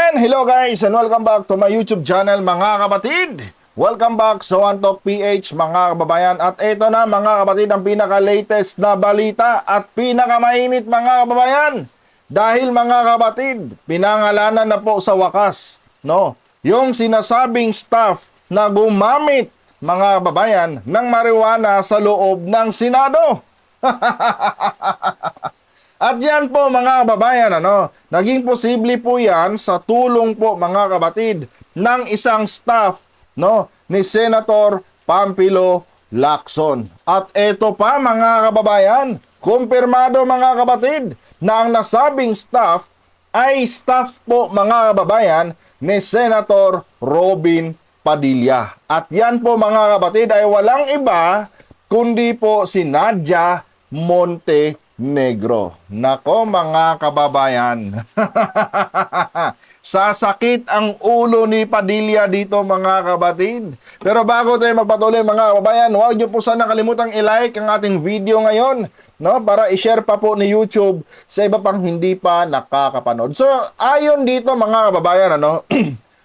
And hello guys and welcome back to my YouTube channel mga kapatid. Welcome back sa One Talk PH mga kababayan. At ito na mga kapatid ang pinaka-latest na balita at pinakamainit mga kababayan. Dahil mga kapatid, pinangalanan na po sa wakas, no, yung sinasabing staff na gumamit mga kababayan ng marijuana sa loob ng Senado. At yan po mga kababayan, naging posible po yan sa tulong po mga kapatid ng isang staff, ni Senator Pampilo Lacson. At ito pa mga kababayan, kumpirmado mga kapatid na ang nasabing staff ay staff po mga kababayan ni Senator Robin Padilla. At yan po mga kapatid ay walang iba kundi po si Nadia Montenegro. Nako mga kababayan. Sasakit ang ulo ni Padilla dito mga kapatid. Pero bago tayo magpatuloy mga kababayan, huwag niyo po sana kalimutang i-like ang ating video ngayon, para i-share pa po ni YouTube sa iba pang hindi pa nakakapanood. So ayon dito mga kababayan,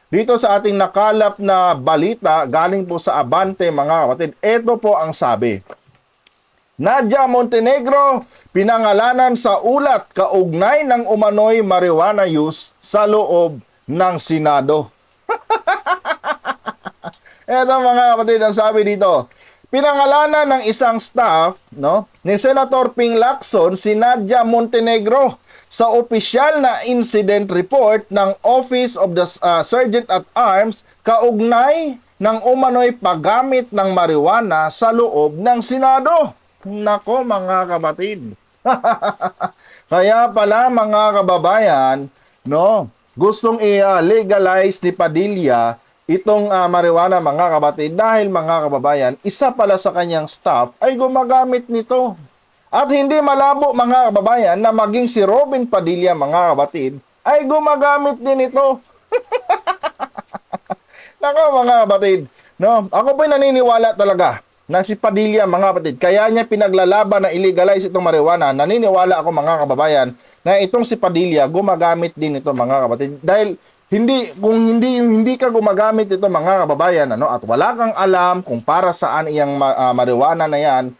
dito sa ating nakalap na balita galing po sa Abante mga kapatid, ito po ang sabi. Nadia Montenegro pinangalanan sa ulat kaugnay ng umano'y marijuana use sa loob ng Senado. Ito mga kapatid ang sabi dito. Pinangalanan ng isang staff, ni Senator Ping Lacson si Nadia Montenegro sa opisyal na incident report ng Office of the Sergeant at Arms kaugnay ng umano'y paggamit ng marijuana sa loob ng Senado. Nako mga kapatid. Kaya pala mga kababayan, gustong i-legalize ni Padilla itong marijuana mga kapatid dahil mga kababayan, isa pala sa kanyang staff ay gumagamit nito. At hindi malabo mga kababayan na maging si Robin Padilla mga kapatid ay gumagamit din ito. Nako mga kapatid, ako po'y naniniwala talaga na si Padilla mga kapatid, kaya niya pinaglalaban na illegalize itong marijuana. Naniniwala ako mga kababayan na itong si Padilla gumagamit din ito mga kapatid. Dahil kung hindi ka gumagamit ito mga kababayan, at wala kang alam kung para saan iyang marijuana na yan,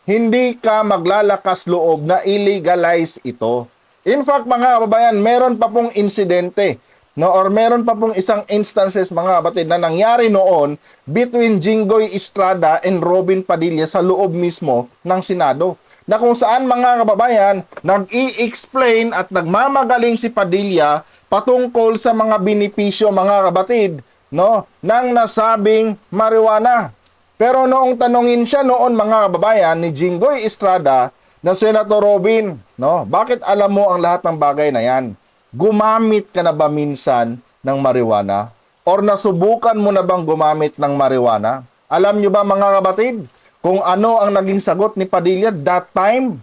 hindi ka maglalakas loob na illegalize ito. In fact mga kababayan, meron pa pong insidente, or meron pa pong isang instances mga kapatid na nangyari noon between Jinggoy Estrada and Robin Padilla sa loob mismo ng Senado, na kung saan mga kababayan nag-i-explain at nagmamagaling si Padilla patungkol sa mga benepisyo mga kapatid ng nasabing marijuana. Pero noong tanungin siya noon mga kababayan ni Jinggoy Estrada na Senator Robin, bakit alam mo ang lahat ng bagay na yan? Gumamit ka na ba minsan ng marijuana? Or nasubukan mo na bang gumamit ng marijuana? Alam nyo ba mga kapatid kung ano ang naging sagot ni Padilla that time?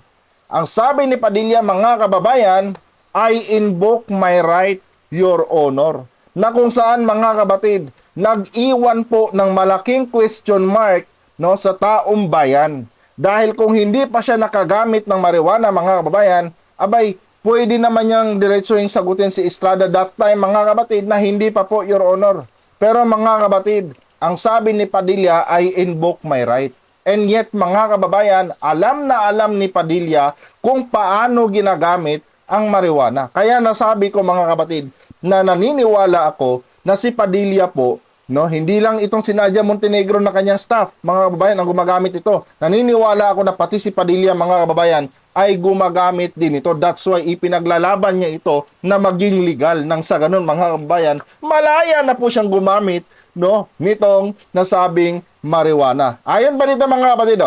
Ang sabi ni Padilla mga kababayan, I invoke my right, your honor. Na kung saan mga kapatid, nag-iwan po ng malaking question mark sa taong bayan. Dahil kung hindi pa siya nakagamit ng marijuana mga kababayan, abay, pwede naman niyang diretsuing sagutin si Estrada that time mga kapatid na hindi pa po, your honor. Pero mga kapatid, ang sabi ni Padilla, I invoke my right. And yet mga kababayan, alam na alam ni Padilla kung paano ginagamit ang marijuana. Kaya nasabi ko mga kapatid na naniniwala ako na si Padilla po, hindi lang itong si Nadia Montenegro na kanyang staff, mga kababayan, ang gumagamit ito. Naniniwala ako na pati si Padilla, mga kababayan, ay gumagamit din ito. That's why ipinaglalaban niya ito na maging legal. Nang sa ganun, mga kababayan, malaya na po siyang gumamit nitong nasabing marijuana. Ayon ba dito mga kapatid?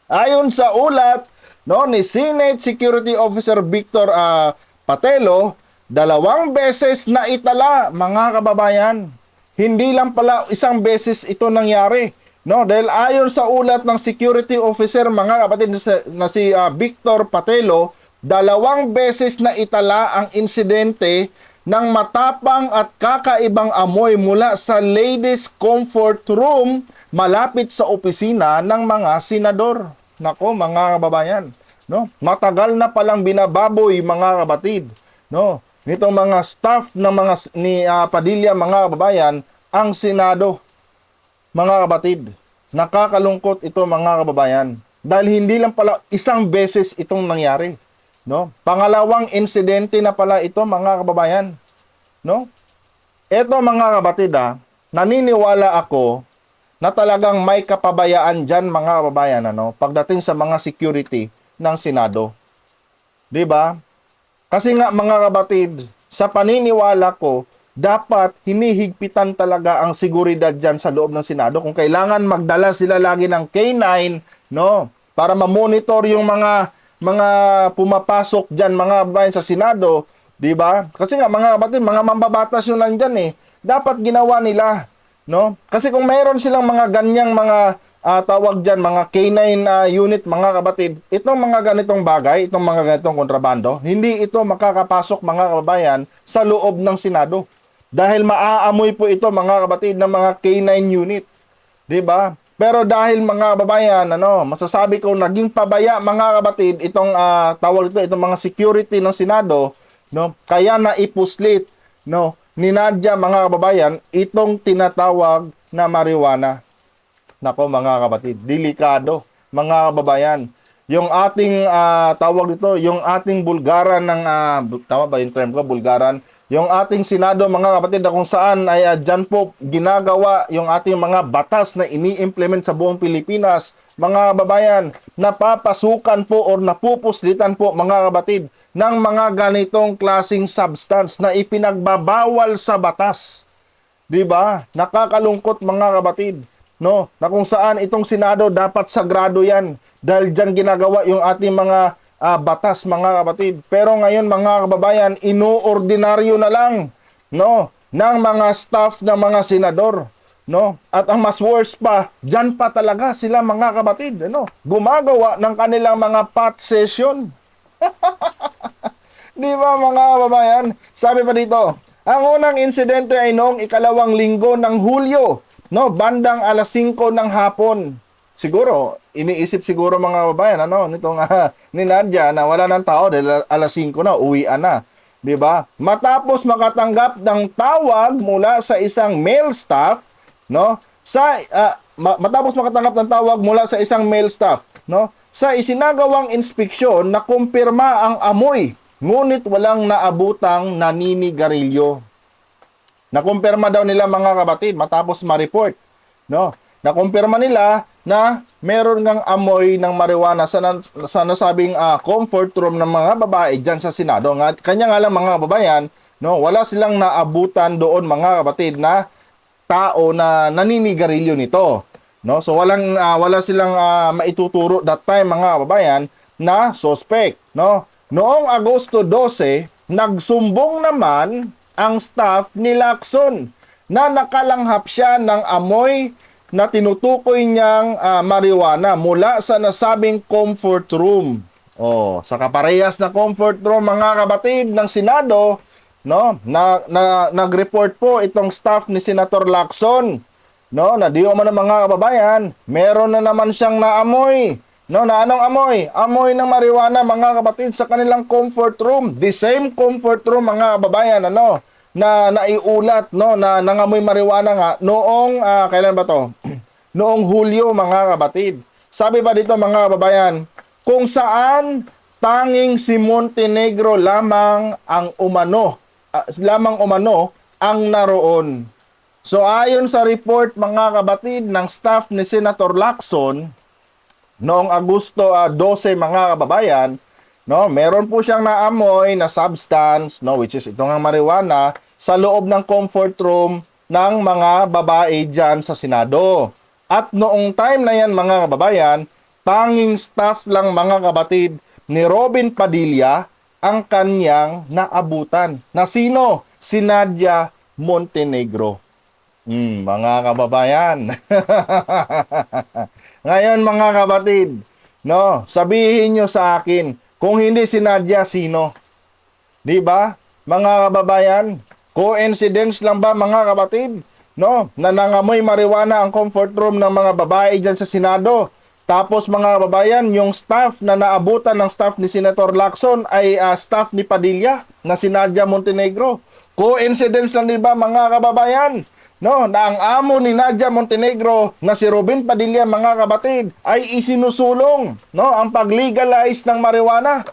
Ayon sa ulat ni Senate Security Officer Victor Patelo, 2 beses na itala mga kababayan. Hindi lang pala isang beses ito nangyari. Dahil ayon sa ulat ng security officer mga kapatid na si Victor Patelo, 2 beses na itala ang insidente ng matapang at kakaibang amoy mula sa ladies comfort room malapit sa opisina ng mga senador. Nako mga kababayan, matagal na palang binababoy mga kapatid, nitong mga staff ng mga ni Padilla, mga kababayan, ang Senado, mga kapatid. Nakakalungkot ito, mga kababayan. Dahil hindi lang pala isang beses itong nangyari, no? Pangalawang insidente na pala ito, mga kababayan, no? Ito, mga kapatid, naniniwala ako na talagang may kapabayaan dyan, mga kababayan, ano, pagdating sa mga security ng Senado. 'Di ba? Kasi nga, mga kapatid, sa paniniwala ko, dapat hinihigpitan talaga ang seguridad dyan sa loob ng Senado. Kung kailangan magdala sila lagi ng K9, no, para ma-monitor yung mga pumapasok dyan, mga kababayan, sa Senado, 'di ba? Kasi nga, mga kapatid, mga mambabatas yun nandyan eh. Dapat ginawa nila, no? Kasi kung mayroon silang mga ganyang mga tawag dyan, mga K9 unit, mga kapatid, itong mga ganitong bagay, itong mga ganitong kontrabando, hindi ito makakapasok, mga kababayan, sa loob ng Senado. Dahil maaamoy po ito, mga kapatid, ng mga K9 unit. 'Di ba? Pero dahil, mga kababayan, masasabi ko naging pabaya, mga kapatid, itong tawag ito, itong mga security ng Senado, no? Kaya naipuslit, no, ni Nadia, mga kababayan, itong tinatawag na marijuana. Nako, mga kapatid, delikado, mga kababayan. Yung ating tawag dito, yung ating bulgaran ng tama ba yung term ko, bulgaran? Yung ating Senado, mga kapatid, na kung saan ay dyan po ginagawa yung ating mga batas na ini-implement sa buong Pilipinas, mga kababayan, napapasukan po or napupuslitan po, mga kapatid, ng mga ganitong klasing substance na ipinagbabawal sa batas. 'Di ba? Nakakalungkot, mga kapatid, no? Na kung saan itong Senado dapat sagrado 'yan dahil diyan ginagawa yung ating mga batas, mga kapatid. Pero ngayon, mga kababayan, inuordinaryo na lang, no, ng mga staff ng mga senador, no? At ang mas worse pa, diyan pa talaga sila, mga kapatid, gumagawa ng kanilang mga pot session. 'Di ba, mga kababayan? Sabi pa dito, ang unang insidente ay noong ikalawang linggo ng Hulyo, no, bandang alas 5 ng hapon. Siguro, iniisip siguro, mga kababayan, nitong ni Nadia, na wala ng tao dahil alas 5 na, uwian na. 'Di ba? Matapos makatanggap ng tawag mula sa isang male staff, no? Matapos makatanggap ng tawag mula sa isang male staff, no? Sa isinagawang inspeksyon, nakumpirma ang amoy, ngunit walang naabutang naninigarilyo. Nakumpirma daw nila, mga kapatid, matapos ma-report, no? Nakumpirma nila na meron ngang amoy ng marijuana sa nasabing comfort room ng mga babae dyan sa Senado. Kanya nga lang, mga kababayan, no, wala silang naabutan doon, mga kapatid, na tao na naninigarilyo nito, no? So wala silang maituturo that time, mga kababayan, na suspect, no? Noong Agosto 12, nagsumbong naman ang staff ni Lacson na nakalanghap siya ng amoy na tinutukoy niyang marijuana mula sa nasabing comfort room. Sa kaparehas na comfort room, mga kapatid, ng Senado, no, nag-report po itong staff ni Senator Lacson, no, na di man, mga kababayan, meron na naman siyang naamoy, no, na anong amoy? Amoy ng marijuana, mga kapatid, sa kanilang comfort room. The same comfort room, mga kababayan, na naiulat, no, na nangamoy marijuana nga noong kailan ba to? Noong Hulyo, mga kapatid. Sabi pa dito, mga kababayan, kung saan tanging si Montenegro lamang ang umano ang naroon. So ayon sa report, mga kapatid, ng staff ni Senator Lacson noong Agosto 12, mga kababayan, no, meron po siyang naamoy na substance, no, which is itong marijuana, sa loob ng comfort room ng mga babae dyan sa Senado. At noong time na yan, mga kababayan, tanging staff lang, mga kapatid, ni Robin Padilla ang kanyang naabutan. Na sino? Si Nadia Montenegro. Mga kababayan. Ngayon, mga kapatid, no, sabihin nyo sa akin, kung hindi si Nadia, sino? Di ba, mga kababayan? Coincidence lang ba, mga kapatid, no, na nangamoy marijuana ang comfort room ng mga babae dyan sa Senado? Tapos mga kababayan, yung staff na naabutan ng staff ni Senator Lacson ay staff ni Padilla na si Nadia Montenegro. Coincidence lang din ba mga kababayan? No, na ang amo ni Nadia Montenegro na si Robin Padilla mga kabatid ay isinusulong, no, ang pag-legalize ng marijuana.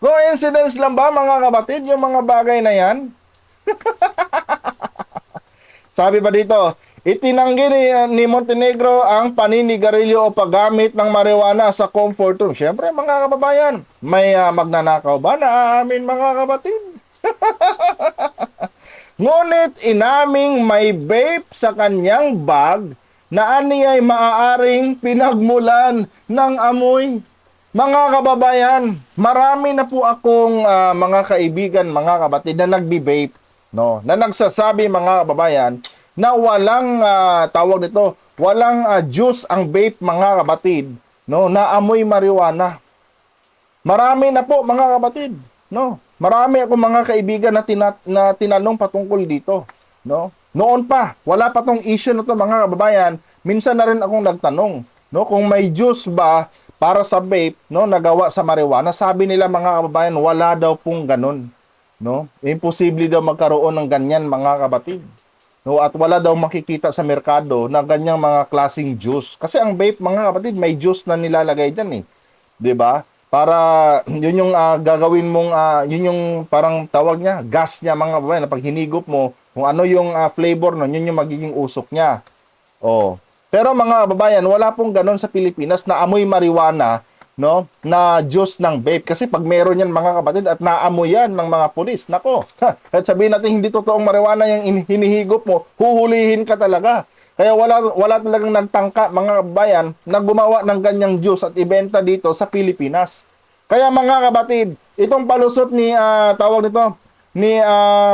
Coincidence lang ba mga kabatid yung mga bagay na yan? Sabi pa dito, itinanggi ni Montenegro ang paninigarilyo o paggamit ng marijuana sa comfort room. Siyempre mga kababayan, may magnanakaw ba na amin mga kabatid? Ngunit inaming may vape sa kanyang bag na aniyay maaaring pinagmulan ng amoy. Mga kababayan, marami na po akong mga kaibigan, mga kabatid na nagbi-vape, no, na nagsasabi mga kababayan na walang tawag nito, walang juice ang vape mga kabatid, no, na amoy marijuana. Marami na po mga kabatid, no. Marami akong mga kaibigan na tinanong patungkol dito, no. Noon pa, wala pa tong issue na to mga kababayan. Minsan na rin akong nagtanong, no, kung may juice ba para sa vape, no, nagawa sa marijuana. Sabi nila mga kababayan, wala daw pong ganun, no. Imposible daw magkaroon ng ganyan mga kabatid. No, at wala daw makikita sa merkado na ganyang mga klaseng juice. Kasi ang vape mga kapatid, may juice na nilalagay diyan eh. 'Di ba? Para yun yung gagawin mong yun yung parang tawag niya, gas niya mga kababayan, na pag hinigop mo, kung ano yung flavor nun, yun yung magiging usok niya. Oh. Pero mga kababayan, wala pong ganun sa Pilipinas na amoy marijuana, no, na juice ng vape. Kasi pag meron yan mga kapatid at naamoy yan ng mga pulis, nako, at sabihin natin hindi totoong marijuana yung hinihigop mo, huhulihin ka talaga. Kaya wala talagang nagtangka mga kababayan na gumawa ng ganyang juice at ibenta dito sa Pilipinas. Kaya mga kabatid, itong palusot ni tawag nito ni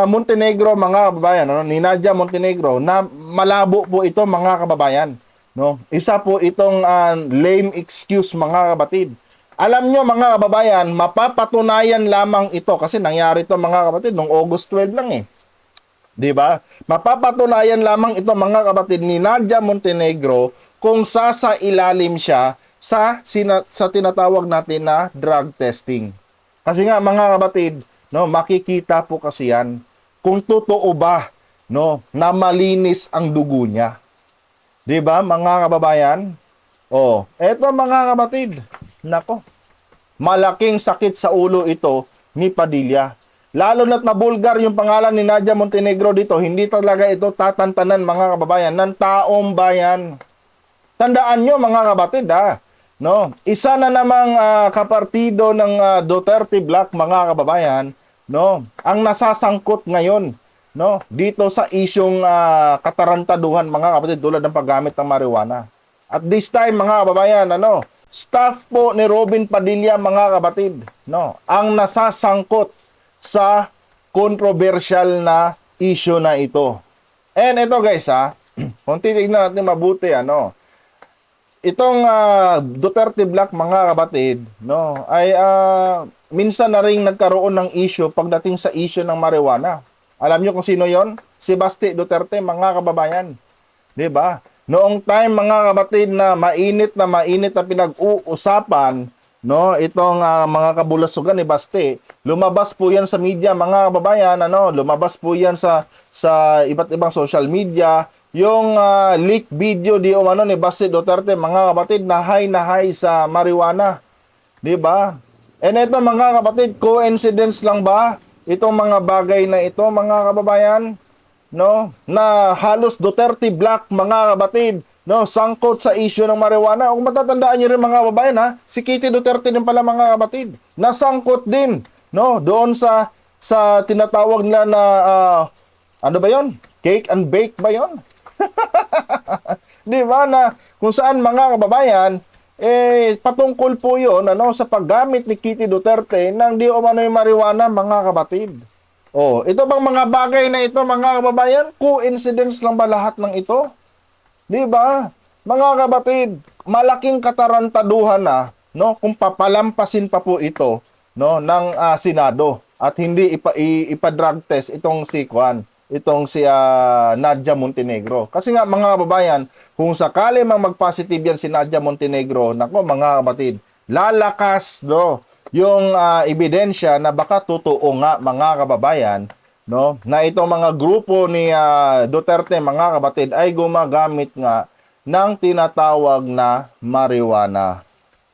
Montenegro mga kababayan, no? Ni Nadia Montenegro, na malabo po ito mga kababayan, no? Isa po itong lame excuse mga kabatid. Alam nyo mga kababayan, mapapatunayan lamang ito kasi nangyari ito mga kabatid noong August 12 lang eh. 'Di ba? Mapapatunayan lamang ito mga kapatid ni Nadia Montenegro kung sasailalim siya sa tinatawag natin na drug testing. Kasi nga mga kapatid, no, makikita po kasi yan kung totoo ba, no, na malinis ang dugo niya. 'Di ba mga kababayan? Oh, eto mga kapatid. Nako. Malaking sakit sa ulo ito ni Padilla. Lalo na't nabulgar yung pangalan ni Nadia Montenegro dito, hindi talaga ito tatantanan mga kababayan ng taong bayan. Tandaan nyo mga kabatid no? Isa na namang kapartido ng Duterte Black mga kababayan, no? Ang nasasangkot ngayon, no? Dito sa isyong katarantaduhan mga kabatid tulad ng paggamit ng marijuana. At this time mga kababayan, staff po ni Robin Padilla mga kabatid, no? Ang nasasangkot sa controversial na issue na ito. And ito guys kung titignan natin mabuti itong Duterte Black mga kabatid, no, ay minsan na ring nagkaroon ng issue pagdating sa issue ng marijuana. Alam niyo kung sino 'yon? Si Basti Duterte mga kababayan. 'Di ba? Noong time mga kabatid na mainit na pinag-uusapan, no, itong mga kabulasugan ni Basti, lumabas po yan sa media mga kababayan, lumabas po yan sa iba't ibang social media, yung leak video di umano ni Basti Duterte mga kapatid na high sa marijuana, di ba? And ito mga kapatid, coincidence lang ba itong mga bagay na ito mga kababayan, no, na halos Duterte Black mga kapatid, no, sangkot sa issue ng marijuana. Kung matatandaan niyo rin mga kababayan si Kitty Duterte din pala mga kapatid, nasangkot din, no, doon sa tinatawag nila na ano ba 'yon? Cake and bake ba 'yon? Di ba, na kung saan mga kababayan patungkol po 'yon sa paggamit ni Kitty Duterte ng di umano yung marijuana mga kapatid. Oh, ito bang mga bagay na ito mga kababayan, coincidence lang ba lahat ng ito? Di ba? Mga kabatid, malaking katarantaduhan no, kung papalampasin pa po ito, no, ng Senado at hindi ipa-drug test itong si Kwan, itong si Nadia Montenegro. Kasi nga mga kababayan, kung sakali mang mag-positive yan si Nadia Montenegro, nako mga kapatid, lalakas yung ebidensya na baka totoo nga mga kababayan, no, na itong mga grupo ni Duterte mga kapatid ay gumagamit nga ng tinatawag na marijuana.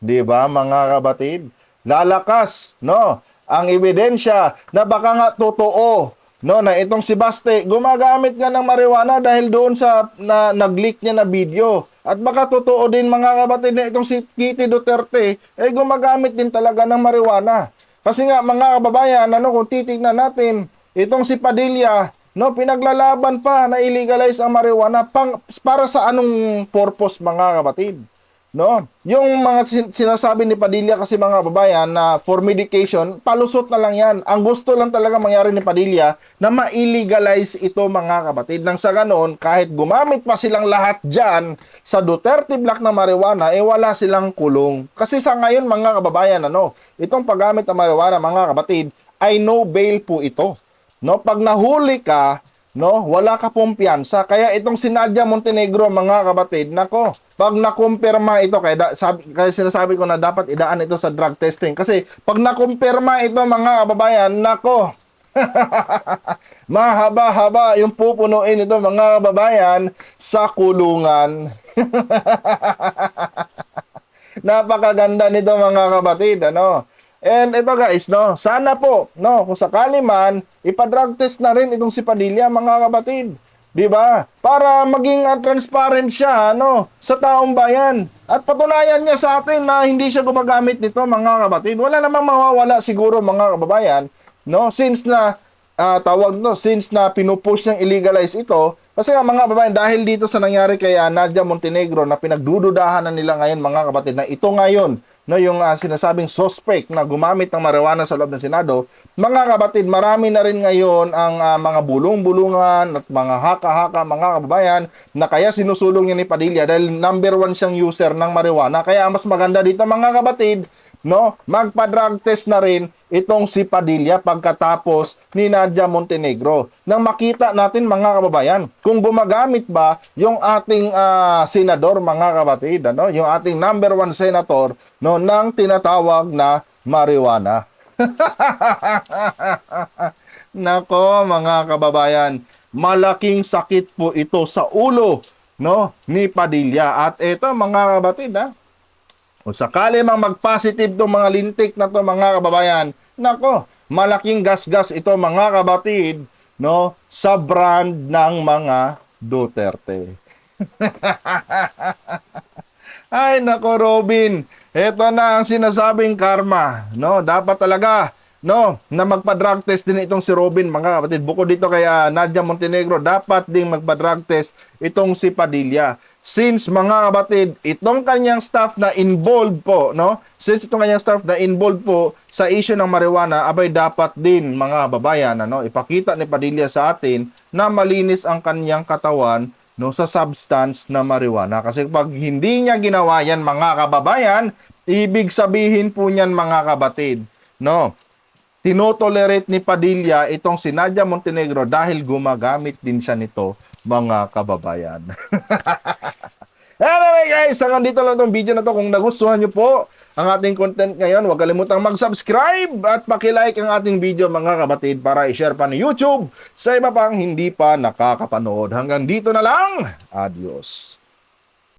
'Di ba mga kapatid? Lalakas, no, ang ebidensya na baka nga totoo, no, na itong si Baste gumagamit nga ng marijuana dahil doon sa nag-leak niya na video. At baka totoo din mga kapatid na itong si Kitty Duterte ay gumagamit din talaga ng marijuana. Kasi nga mga kababayan, kung titignan natin, itong si Padilla, no, pinaglalaban pa na illegalize ang marijuana para sa anong purpose mga kapatid? No? Yung mga sinasabi ni Padilla kasi mga kababayan na for medication, palusot na lang yan. Ang gusto lang talaga mangyari ni Padilla na ma-illegalize ito mga kapatid. Nang sa ganoon, kahit gumamit pa silang lahat dyan sa Duterte Black na marijuana, wala silang kulong. Kasi sa ngayon mga kababayan, itong paggamit ng marijuana mga kapatid, ay no bail po ito. No, pag nahuli ka, no, wala ka pong piyansa. Kaya itong si Nadia Montenegro mga kapatid, nako, pag nakumpirma ito, kaya sinasabi ko na dapat idaan ito sa drug testing. Kasi pag nakumpirma ito mga kababayan, nako, mahaba-haba yung pupunuin ito mga kababayan sa kulungan. Napakaganda nito mga kapatid, And ito guys, sana po, kung sakali man, ipa-drug test na rin itong si Padilla, mga kapatid. 'Di ba? Para maging transparent siya, sa taong bayan. At patunayan niya sa atin na hindi siya gumagamit nito, mga kapatid. Wala namang mawawala siguro, mga kababayan, since na pinupush niyang illegalize ito. Kasi nga mga kababayan, dahil dito sa nangyari kay Nadia Montenegro na pinagdududahan na nila ngayon mga kapatid na ito ngayon, yung sinasabing suspect na gumamit ng marijuana sa loob ng Senado, mga kapatid, marami na rin ngayon ang mga bulong-bulungan at mga haka-haka mga kababayan na kaya sinusulong niya ni Padilla dahil number 1 siyang user ng marijuana. Kaya mas maganda dito mga kapatid, magpa-drug test na rin itong si Padilla pagkatapos ni Nadia Montenegro. Nang makita natin mga kababayan, kung gumagamit ba yung ating senador mga kapatid, yung ating number 1 senator, ng tinatawag na marijuana. Nako mga kababayan, malaking sakit po ito sa ulo, ni Padilla. At ito mga kapatid, kung sakali mang mag-positive itong mga lintik na to mga kababayan, nako, malaking gasgas ito mga kabatid, sa brand ng mga Duterte. Ay nako Robin, ito na ang sinasabing karma, dapat talaga, na magpa-drug test din itong si Robin mga kapatid. Bukod dito kay Nadia Montenegro, dapat ding magpa-drug test itong si Padilla. Since mga kapatid, itong kanyang staff na involved po, sa issue ng marijuana, abay dapat din mga babayan, ipakita ni Padilla sa atin na malinis ang kanyang katawan, sa substance na marijuana. Kasi pag hindi niya ginawa yan mga kababayan, ibig sabihin po niyan mga kapatid, tinotolerate ni Padilla itong si Nadia Montenegro dahil gumagamit din siya nito mga kababayan. Anyway guys, hanggang dito lang itong video na to. Kung nagustuhan nyo po ang ating content ngayon, huwag kalimutang mag-subscribe at pakilike ang ating video mga kapatid para i-share pa ni YouTube sa iba pang hindi pa nakakapanood. Hanggang dito na lang. Adios.